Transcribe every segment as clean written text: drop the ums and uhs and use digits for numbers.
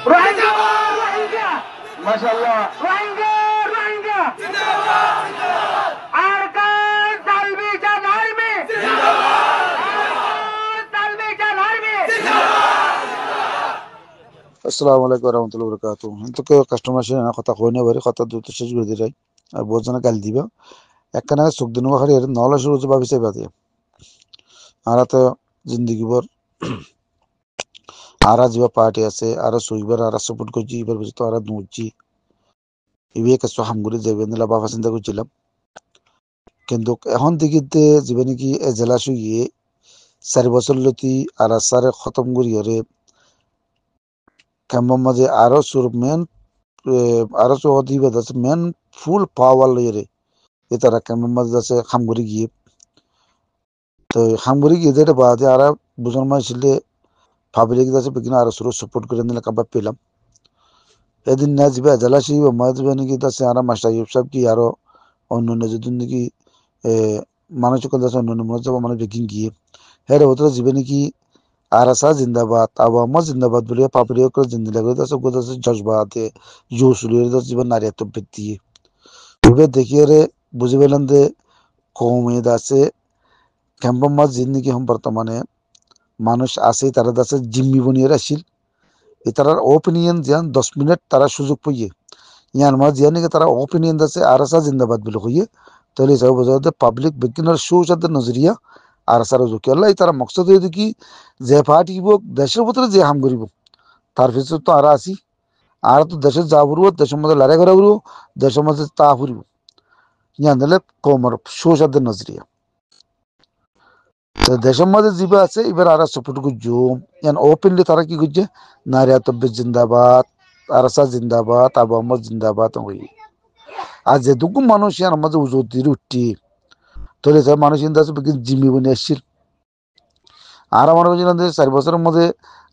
রোহিঙ্গা রোহিঙ্গা মাশাআল্লাহ রোহিঙ্গা রোহিঙ্গা আর কার salvation army জিন্দাবাদ salvation army আসসালামু আলাইকুম রহমতুল্লাহ বরকাত কিন্তু কাস্টমার সে কথা কই না বাড়ি কথা দ্রুত শেষ করে দিলাই আর বহুত জনে গালি দিবা একখানে চোখ দিন খালি নলা শুরু হচ্ছে ভাবিছে বাদে আর তো জিন্দগি ভর আর যা পার্টি আছে আর সুইবার আর সাপোর্ট করছি এবার বুঝি তো আর নুচ্ছি এবিয়ে কাজ হামগুড়ি যাবে নিলা বাবা চিন্তা করছিলাম কিন্তু এখন দেখিতে যাবে নাকি জেলা শুয়ে 4 বছর লতি আর সারে খতম করি হরে কেমন মাঝে আরো সুর মেন আরো চৌধি বেদ আছে মেন ফুল পাওয়ার লইরে এ তারা কেমন মাঝে আছে খামগুড়ি গিয়ে তো খামগুড়ি গিয়ে যেটা বাদে আর বুঝন মাস ছিলে পাবলিক আছে বিকিনা আরো সুর সাপোর্ট করে নিলে কাবাব পেলাম এদিন না যাবে জেলাসি মাঝ যাবে নাকি আছে আর মাস্টার ইউব সাহেব কি আরো অন্য অন্য যদি নাকি মানুষ কথা আছে অন্য অন্য মনে যাবো মানে বেকিং গিয়ে হ্যাঁ ওতরা যাবে নাকি আর আসা জিন্দাবাদ আবহাওয়া জিন্দাবাদ বলে পাপড়িও করে জিন্দি লাগে আছে গোদ আছে জজবাতে জোশ লুয়ে জীবন নারীত্ব বৃদ্ধি এবার দেখিয়ে রে বুঝে পেলাম যে কৌমেদ আছে ক্যাম্পম মাছ জিন্দিগি হম বর্তমানে মানুষ আছে তারা আছে জিম্মি বনিয়ে আসিল এ তারার ওপিনিয়ন যেন 10 মিনিট তারা সুযোগ পাইয়ে ইয়ার মাঝ যে নাকি তারা ওপিনিয়ন আছে আর আসা জিন্দাবাদ বলে হইয়ে তাহলে সব বোঝা পাবলিক বিজ্ঞানের সুসাদ নজরিয়া আর আসার ঝুঁকি আল্লাহ তারা মকসদ হয়ে কি যে পার্টি দেশের ভিতরে যে হাম করিব তার পিছনে তো আর আসি আর তো দেশে যা ফুরব দেশের মধ্যে লড়াই করা ফুরব দেশের মধ্যে তা ফুরব ইয়ান দিলে কমর সুসাদের নজরিয়া তো দেশের মধ্যে জীবে আছে এবার আর সাপোর্ট করছো ইয়ান ওপেনলি তারা কি করছে নারীত্ব জিন্দাবাদ আরসা জিন্দাবাদ আবু আহমদ জিন্দাবাদ আর যেটুকু মানুষ ইয়ার মধ্যে উজোর উঠতি তাহলে মানুষ চিন্তা আছে জিম্মি বনে আসছিল আর আমার বলছিলাম যে 4 বছরের মধ্যে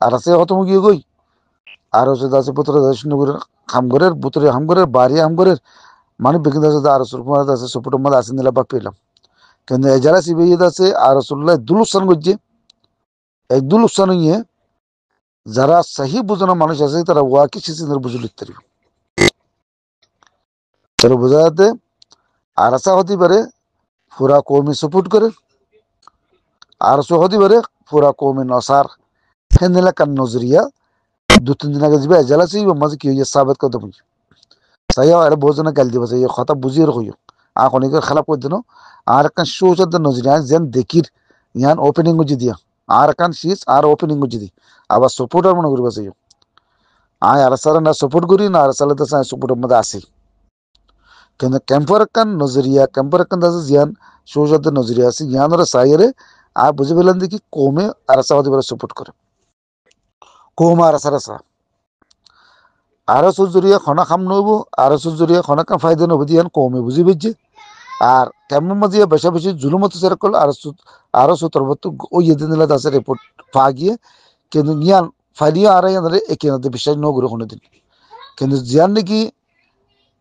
আর আছে কত গিয়ে গই আর হচ্ছে আছে পুত্র শূন্য করে হামগরের পুত্র হামগরের বাড়ি হামগরের মানে বেকিন আছে আর সুরকুমার আছে সুপুটের মধ্যে আসে নিলা বা পেলাম কিন্তু যারা সিবিআই আছে আর রসুল্লাহ দুলুকসান করছে এই দুলুকসান নিয়ে যারা সহি বুঝানো মানুষ আছে তারা ওয়াকি সিসিনের বুঝে লিখতে পারবে তারা বোঝা যাতে আর আসা হতে পারে পুরা কৌমি সাপোর্ট করে আর হতে পারে পুরা কৌমি নসার হেন কান নজরিয়া 2-3 দিন আগে যাবে জেলাসি মাঝে কি হয়ে সাবেত করতে বুঝি তাই আর বহুত জনে গাল দিবে এই কথা বুঝিয়ে রাখিও আর অনেকের খেলা করে দিন আর কান সুচাদ নজরিয়া যেন দেখির ইয়ান ওপেনিং গুজি দিয়া আর কান শীষ আর ওপেনিং গুজি দি আবার সাপোর্টার মনে করবে চাই আয় আর সারা না সাপোর্ট করি না আর সালে তো সাপোর্টের মধ্যে আসি কিন্তু ক্যাম্পার কান নজরিয়া ক্যাম্পার কান দাস জিয়ান সুচাদ নজরিয়া আছে ইয়ানোর সাইরে আর বুঝে পেলেন দেখি কমে আর সাহায্য করে সাপোর্ট করে কম আর সারা আরো জরিয়া খনা খাম নব আরো জরিয়া খনা কাম ফায়দা নব দিয়ান কমে বুঝি বুঝছে আর কেমন মাঝে বেশা বেশি জুলুমত সের করল আরো সতর্বত ওই দিন আছে রিপোর্ট পা গিয়ে কিন্তু জ্ঞান ফাইলিও আর একে বিশ্বাস নগর কোনোদিন কিন্তু জিয়ান নাকি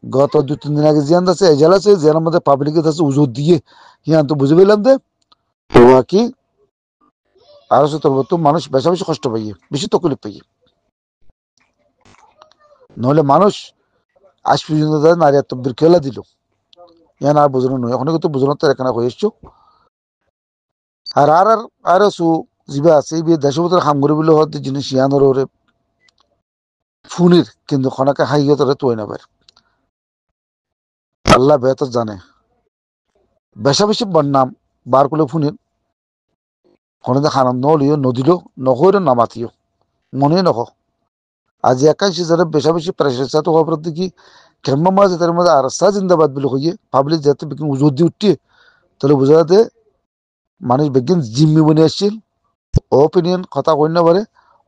গত 2-3 দিন আগে জিয়ান আছে এজাল আছে জিয়ানের মধ্যে পাবলিকের কাছে উজোর দিয়ে ইয়ান তো বুঝে পেলাম যে কি আরো সতর্বত মানুষ বেশা বেশি কষ্ট পাইয়ে বেশি তকলিফ পাইয়ে নহলে মানুষ আজ পর্যন্ত নারীত্বের খেলা দিল ইয়ান আর বোঝানো নয় এখন কিন্তু বোঝানো তো এখানে হয়ে এসছো আর আর আরো সু জিবা আছে দেশের ভিতরে হাম করে বলে হতে জিনিস ইয়ানোর ওরে ফুনির কিন্তু খনাকে হাইয়ে তোরে তুই না পার আল্লাহ বেহতর জানে বেশা বেশি বন্যাম বার করলে ফুনির কোনোদিন খানান নলিও নদীল নখইরও নামাতিও মনে নখ আজ একাংশে যারা বেশা বেশি প্রেশার তো হওয়ার দেখি কেমন মাঝে তার মধ্যে আর সা জিন্দাবাদ বলে হইয়ে পাবলিক যাতে বিজ্ঞান উজোর দিয়ে উঠিয়ে তাহলে বোঝা যাতে মানুষ বিজ্ঞান জিম্মি বনে আসছিল ওপিনিয়ন কথা কই না পারে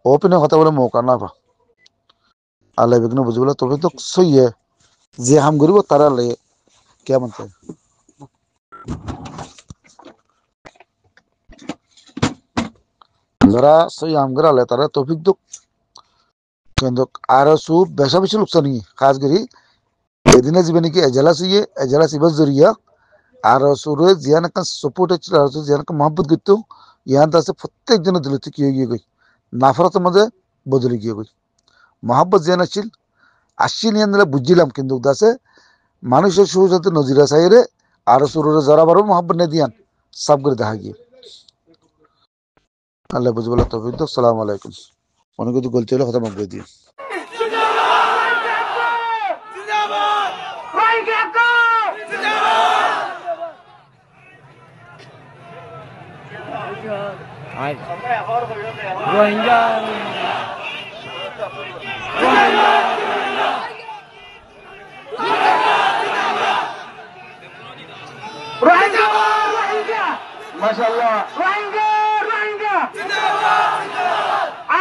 ওপিনিয়ন কথা বলে মৌকা না পা আল্লাহ বিঘ্ন বুঝি বলে তবে তো সইয়ে যে হাম করিব তারা লাগে কেমন চাই যারা সই হাম করে আল্লাহ তারা তৌফিক দুঃখ কিন্তু আরো সু বেশা বেশি লোকসান খাস করি এদিনে যাবে নাকি এজেলা সিবার জরিয়া আর সুরে জিয়ান একটা সাপোর্ট হচ্ছিল আর জিয়ান একটা মহব্বত করতো ইয়ান আছে প্রত্যেক জনের দিল কি হয়ে গিয়ে গই নাফরতের মধ্যে বদলে গিয়ে গই মহাব্বত যেন আসছিল আসছি নিয়ে নিলে বুঝছিলাম কিন্তু দাসে মানুষের সুসাথে নজিরা সাইরে আরো সুরে যারা বারো মহাব্বত নিয়ে দিয়ান সব করে দেখা গিয়ে আল্লাহ বুঝবো তৌফিক দাও। আসসালামু আলাইকুম। অনেক কিছু বলতে হলে কথা মাফ করে দিও। রোহিঙ্গা রোহিঙ্গা রোহিঙ্গা মাশাআল্লাহ রোহিঙ্গা রোহিঙ্গা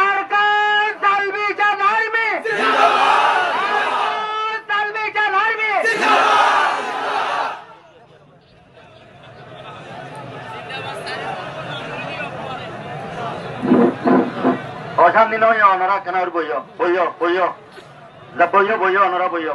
আরকান সালভেশন আর্মি জিন্দাবাদ সালভেশন আর্মি অশান্তি নয় ওনারা কেন বইয় বইয় বইয় বইয় বইয় ওনারা বইয়